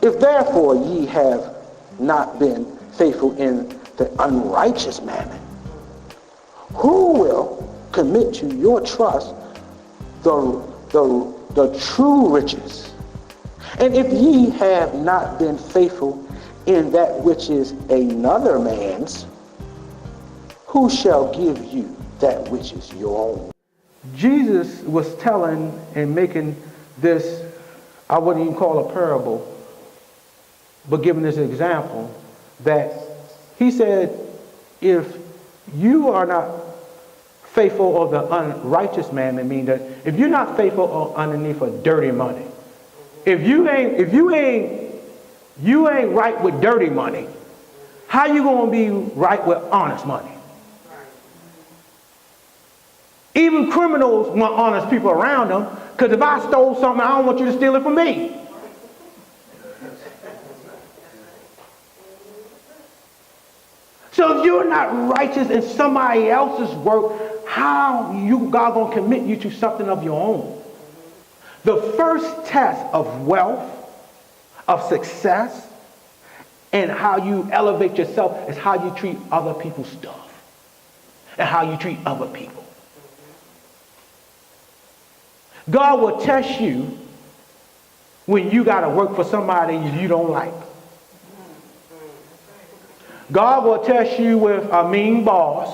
If therefore ye have not been faithful in the unrighteous mammon, who will commit to your trust the true riches? And if ye have not been faithful in that which is another man's, who shall give you that which is your own? Jesus was telling and making this, I wouldn't even call a parable, but giving this example that he said, if you are not faithful of the unrighteous man, it means that if you're not faithful underneath of dirty money, if you ain't right with dirty money, how you gonna be right with honest money? Even criminals want honest people around them, because if I stole something, I don't want you to steal it from me. So if you're not righteous in somebody else's work, how God gonna commit you to something of your own? The first test of wealth, of success, and how you elevate yourself is how you treat other people's stuff and how you treat other people. God will test you when you got to work for somebody you don't like. God will test you with a mean boss.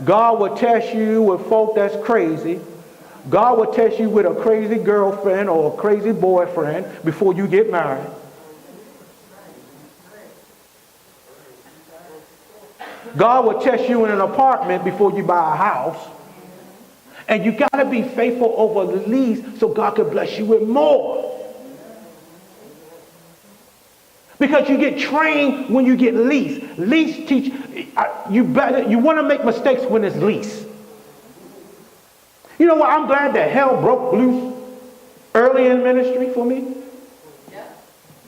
God will test you with folk that's crazy. God will test you with a crazy girlfriend or a crazy boyfriend before you get married. God will test you in an apartment before you buy a house. And you got to be faithful over the least so God can bless you with more. Because you get trained when you get least. Least teach you want to make mistakes when it's least. You know what? I'm glad that hell broke loose early in ministry for me.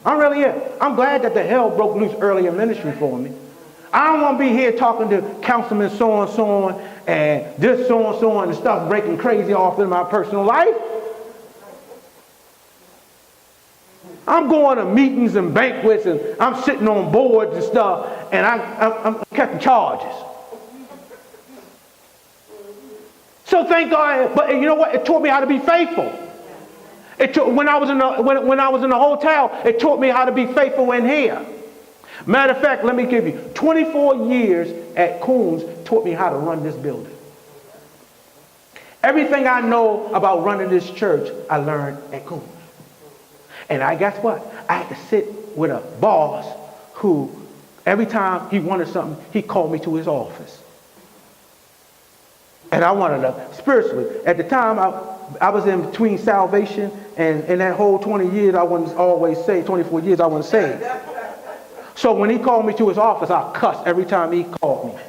I really am. I'm glad that the hell broke loose early in ministry for me. I don't want to be here talking to councilman so and this so and stuff breaking crazy off in my personal life. I'm going to meetings and banquets and I'm sitting on boards and stuff and I'm catching charges. So thank God, but you know what? It taught me how to be faithful. When I was in the hotel, it taught me how to be faithful in here. Matter of fact, let me give you 24 years at Coons taught me how to run this building. Everything I know about running this church, I learned at Coons. And guess what? I had to sit with a boss who, every time he wanted something, he called me to his office. And I wanted to, spiritually, at the time, I was in between salvation and in that whole 20 years, I wasn't always saved, 24 years, I wasn't saved. So when he called me to his office, I cussed every time he called me.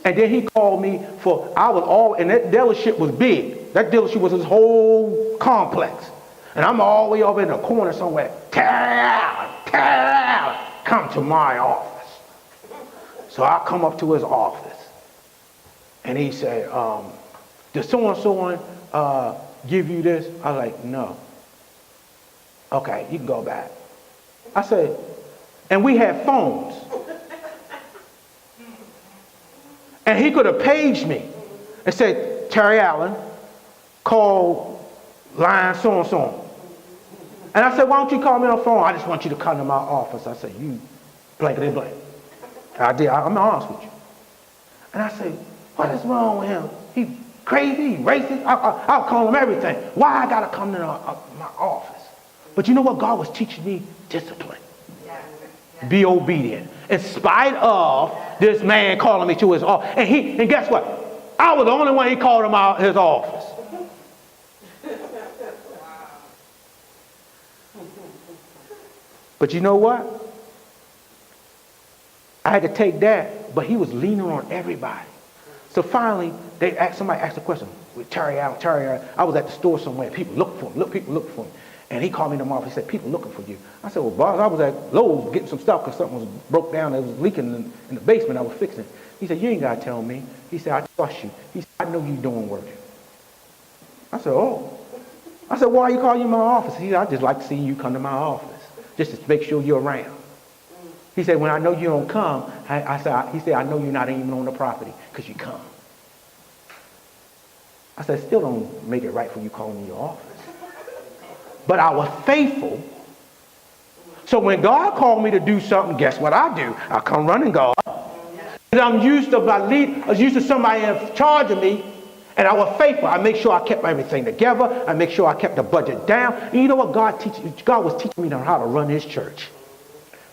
And then he called me and that dealership was big. That dealership was his whole complex. And I'm all the way over in the corner somewhere. Come to my office. So I come up to his office. And he said, did so-and-so give you this? I was like, no. Okay, you can go back. I said, and we had phones. And he could have paged me and said, Terry Allen, call line so-and-so. And I said, why don't you call me on the phone? I just want you to come to my office. I said, you blankety blank. I did. I'm honest with you. And I said, what is wrong with him? He crazy, he racist. I'll call him everything. Why I got to come to my office? But you know what? God was teaching me discipline. Be obedient. In spite of this man calling me to his office. And guess what? I was the only one he called him out his office. But you know what? I had to take that, but he was leaning on everybody. So finally, somebody asked a question. With Terry Allen. I was at the store somewhere. People looking for him. People looking for him. And he called me in the office. He said, people looking for you. I said, well, boss, I was at Lowe's getting some stuff because something was broke down. It was leaking in the basement. I was fixing it. He said, you ain't got to tell me. He said, I trust you. He said, I know you're doing work. I said, oh. I said, why are you calling you in my office? He said, I just like to see you come to my office. just to make sure you're around. He said, when I know you don't come, he said, I know you're not even on the property because you come. I said, still don't make it right for you calling me your office. But I was faithful. So when God called me to do something, guess what I do? I come running God. And I'm used to somebody in charge of me, and I was faithful. I make sure I kept everything together. I make sure I kept the budget down. And you know what God was teaching me how to run his church.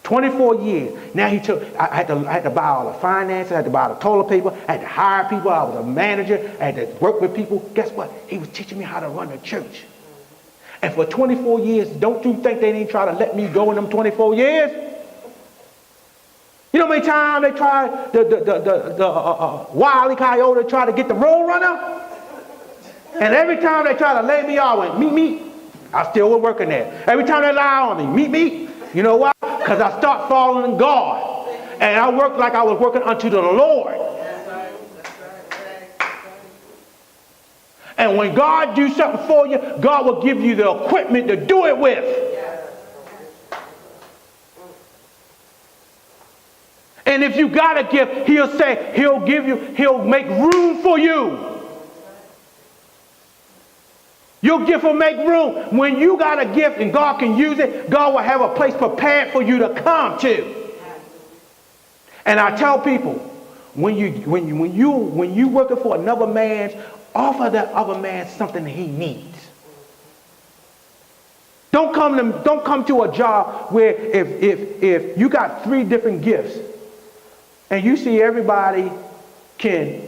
24 years. Now I had to buy all the finances, I had to buy the toilet paper, I had to hire people, I was a manager, I had to work with people. Guess what? He was teaching me how to run the church. And for 24 years, don't you think they didn't try to let me go in them 24 years? You know how many times they tried, the Wile E. Coyote tried to get the road runner? And every time they tried to lay me off, I went, meet. I still was working there. Every time they lie on me, meet. You know why? Because I start following God. And I worked like I was working unto the Lord. And when God do something for you, God will give you the equipment to do it with. And if you got a gift, he'll make room for you. Your gift will make room. When you got a gift and God can use it, God will have a place prepared for you to come to. And I tell people, when you working for another man's, offer that other man something that he needs. Don't come to a job where if you got 3 different gifts and you see everybody can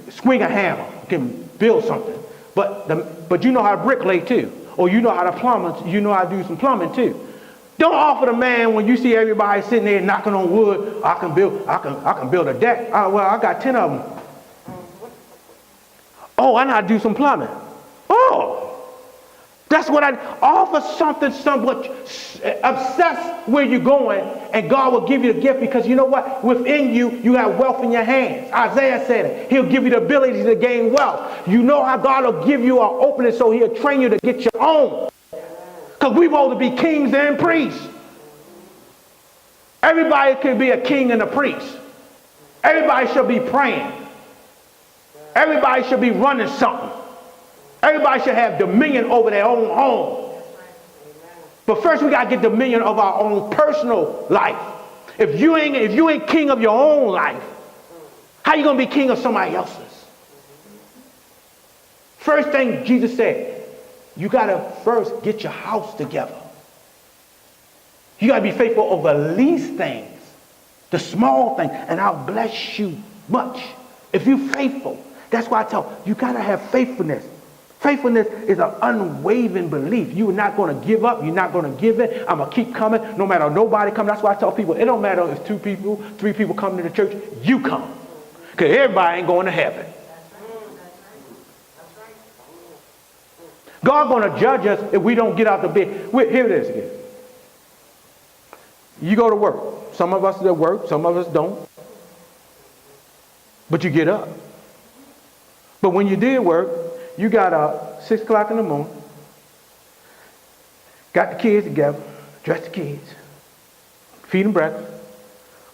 swing a hammer, can build something, but you know how to bricklay too, or you know how to do some plumbing too. Don't offer the man when you see everybody sitting there knocking on wood. I can build a deck. Well, I got 10 of them. Oh, I know how to do some plumbing. Oh, that's what I offer, something somewhat obsessed where you're going, and God will give you the gift, because you know what? Within you have wealth in your hands. Isaiah said it. He'll give you the ability to gain wealth. You know how God will give you an opening, so he'll train you to get your own. Because we're supposed to be kings and priests. Everybody can be a king and a priest. Everybody should be praying. Everybody should be running something. Everybody should have dominion over their own home. But first we got to get dominion of our own personal life. If you ain't king of your own life, how you going to be king of somebody else's? First thing Jesus said, you got to first get your house together. You got to be faithful over the least things, the small things, and I'll bless you much. If you're faithful, that's why I tell you got to have faithfulness. Faithfulness is an unwavering belief. You're not going to give up. You're not going to give it. I'm going to keep coming no matter nobody comes. That's why I tell people, it don't matter if 2 people, 3 people come to the church, you come. Because everybody ain't going to heaven. God's going to judge us if we don't get out the bed. Here it is again. You go to work. Some of us that work, some of us don't. But you get up. But when you did work, you got up 6 o'clock in the morning, got the kids together, dress the kids, feed them breakfast,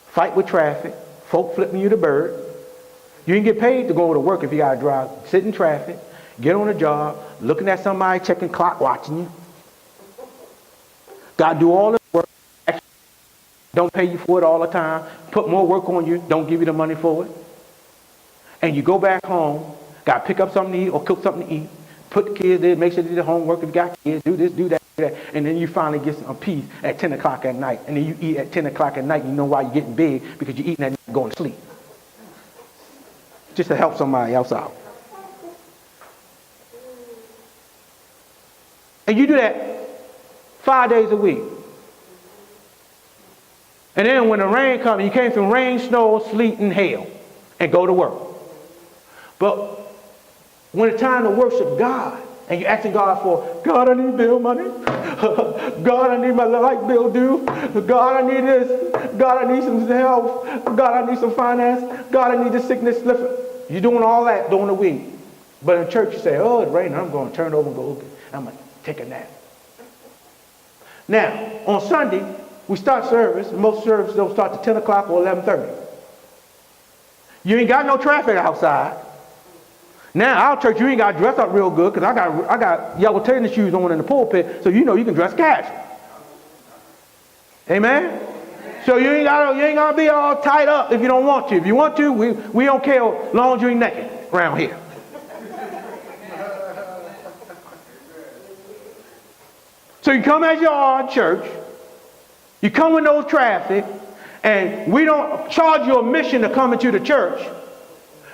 fight with traffic, folk flipping you the bird. You didn't get paid to go to work if you got to drive, sit in traffic, get on a job, looking at somebody, checking clock, watching you. Got to do all this work. Don't pay you for it all the time. Put more work on you. Don't give you the money for it. And you go back home, got to pick up something to eat or cook something to eat. Put the kids there, make sure they do the homework. If you got kids, do this, do that, do that. And then you finally get some peace at 10 o'clock at night. And then you eat at 10 o'clock at night. You know why you're getting big? Because you're eating at night and going to sleep. Just to help somebody else out. And you do that 5 days a week. And then when the rain comes, you came from rain, snow, sleet, and hail, and go to work. But when it's time to worship God, and you're asking God for, God, I need bill money. God, I need my light bill due. God, I need this. God, I need some health. God, I need some finance. God, I need the sickness slip. You're doing all that during the week. But in church you say, oh, it's raining. I'm going to turn over and go, I'm going to take a nap. Now, on Sunday, we start service, and most services don't start to 10 o'clock or 11:30. You ain't got no traffic outside. Now, our church, you ain't got to dress up real good, because I got yellow tennis shoes on in the pulpit, so you know you can dress casual. Amen? So you ain't gotta be all tied up if you don't want to. If you want to, we don't care as long as you ain't naked around here. So you come as you are in church, you come with no traffic, and we don't charge you a mission to come into the church.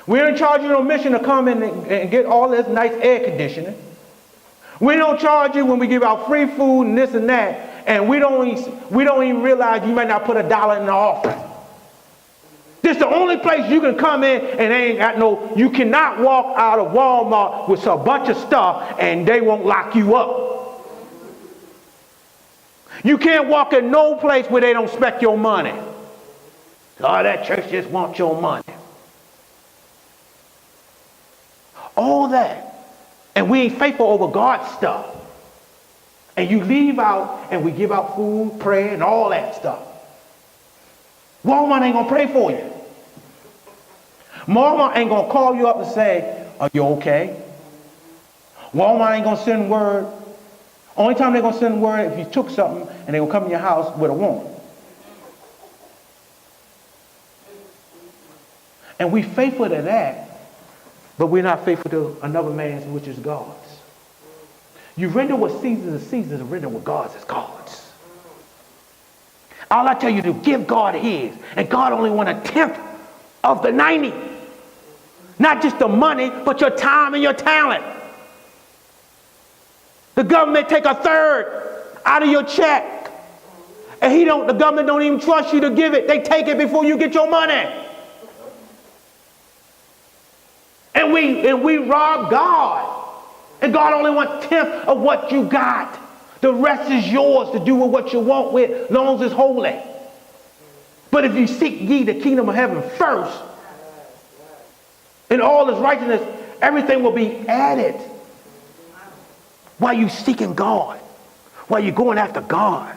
We don't charge you no mission to come in and get all this nice air conditioning. We don't charge you when we give out free food and this and that, and we don't even realize you might not put $1 in the offering. This is the only place you can come in and they ain't got no, you cannot walk out of Walmart with a bunch of stuff and they won't lock you up. You can't walk in no place where they don't expect your money. Oh, that church just wants your money. All that. And we ain't faithful over God's stuff. And you leave out and we give out food, prayer, and all that stuff. Walmart ain't going to pray for you. Walmart ain't going to call you up and say, are you okay? Walmart ain't going to send word. Only time they're going to send word if you took something and they're going to come in your house with a warrant. And we faithful to that, but we're not faithful to another man's, which is God's. You render what Caesar's is Caesar's and render what God's is God's. All I tell you to give God his, and God only want 1/10 of the 90. Not just the money, but your time and your talent. The government take 1/3 out of your check, and the government don't even trust you to give it. They take it before you get your money. And we rob God. And God only wants 1/10 of what you got. The rest is yours to do with what you want with, as long as it's holy. But if you seek ye the kingdom of heaven first, and all his righteousness, everything will be added. While you seeking God, while you're going after God.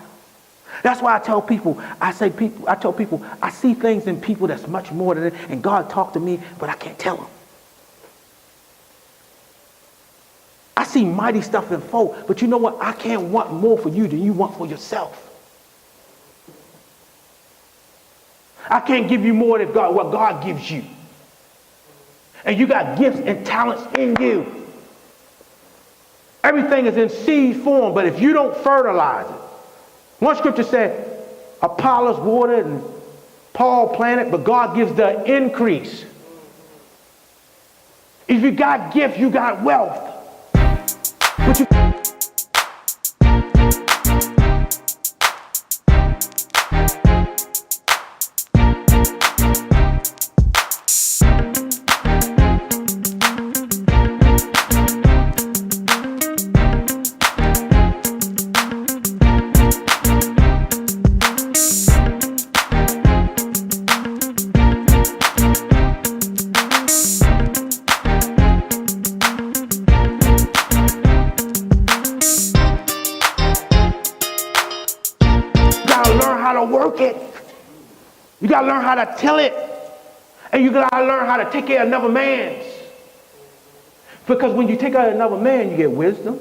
That's why I tell people, I see things in people that's much more than it, and God talked to me, but I can't tell him. I see mighty stuff in folk, but you know what? I can't want more for you than you want for yourself. I can't give you more than what God gives you. And you got gifts and talents in you. Everything is in seed form, but if you don't fertilize it. One scripture said, Apollos watered and Paul planted, but God gives the increase. If you got gifts, you got wealth. But you work it. You got to learn how to till it. And you got to learn how to take care of another man's. Because when you take care of another man, you get wisdom.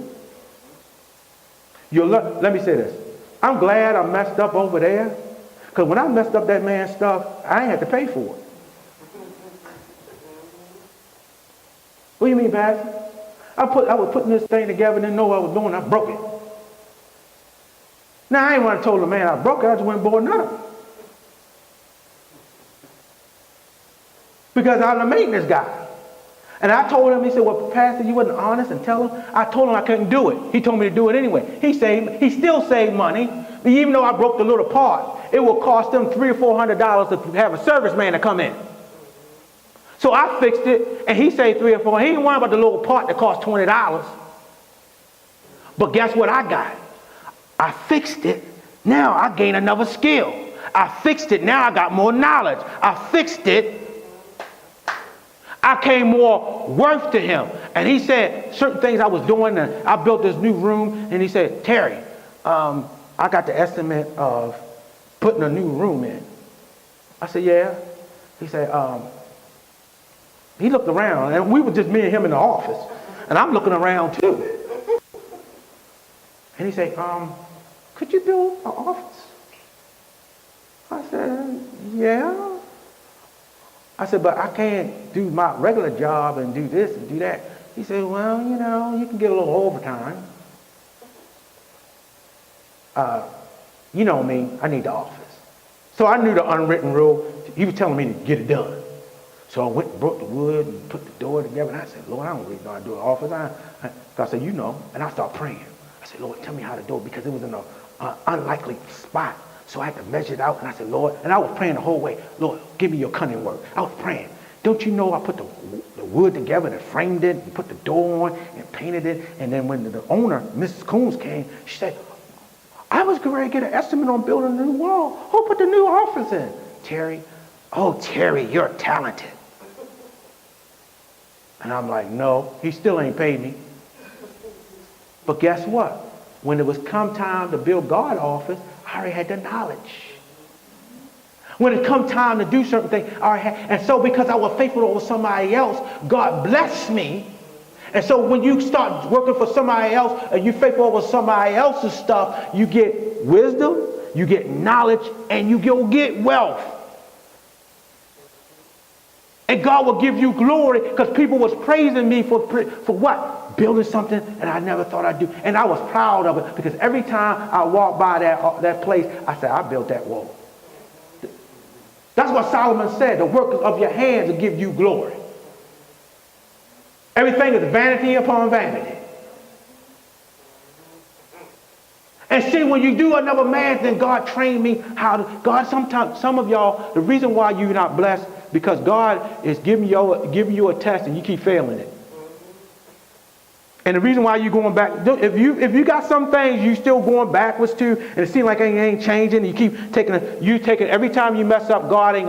Let me say this. I'm glad I messed up over there. Because when I messed up that man's stuff, I ain't had to pay for it. What do you mean, Pastor? I was putting this thing together and didn't know what I was doing. I broke it. Now, I ain't want to tell the man I broke it. I just went and bought another. Because I'm the maintenance guy. And I told him, he said, well, Pastor, you wasn't honest and tell him. I told him I couldn't do it. He told me to do it anyway. He still saved money. But even though I broke the little part, it will cost them $300 or $400 to have a serviceman to come in. So I fixed it, and he saved $300 or $400. He didn't worry about the little part that cost $20. But guess what I got? I fixed it. Now I gain another skill. I fixed it. Now I got more knowledge. I fixed it. I came more worth to him. And he said certain things I was doing, and I built this new room, and he said, Terry, I got the estimate of putting a new room in. I said, yeah. He said, he looked around, and we were just me and him in the office, and I'm looking around too. And he said, could you build an office? I said, yeah. I said, but I can't do my regular job and do this and do that. He said, well, you know, you can get a little overtime. You know me, I need the office. So I knew the unwritten rule. He was telling me to get it done. So I went and brought the wood and put the door together. And I said, Lord, I don't really know how to do an office. So I said, you know. And I started praying. I said, Lord, tell me how to do it, because it was in an unlikely spot. So I had to measure it out. And I said, Lord, and I was praying the whole way. Lord, give me your cunning work. I was praying. Don't you know I put the wood together and framed it and put the door on and painted it. And then when the owner, Mrs. Coons, came, she said, I was going to get an estimate on building a new wall. Who put the new office in? Terry. Oh, Terry, you're talented. And I'm like, no, he still ain't paid me. But guess what? When it was come time to build God's office, I already had the knowledge. When it come time to do certain things, I already had. And so because I was faithful over somebody else, God blessed me. And so when you start working for somebody else and you faithful over somebody else's stuff, you get wisdom, you get knowledge, and you get wealth. And God will give you glory, because people was praising me for what? Building something that I never thought I'd do. And I was proud of it, because every time I walked by that place, I said, I built that wall. That's what Solomon said. The work of your hands will give you glory. Everything is vanity upon vanity. And see, when you do another man's, then God trained me how to. God, sometimes, some of y'all, the reason why you're not blessed, because God is giving you a test and you keep failing it. And the reason why you're going back, if you got some things you still going backwards to, and it seems like it ain't changing, you keep taking every time you mess up, God ain't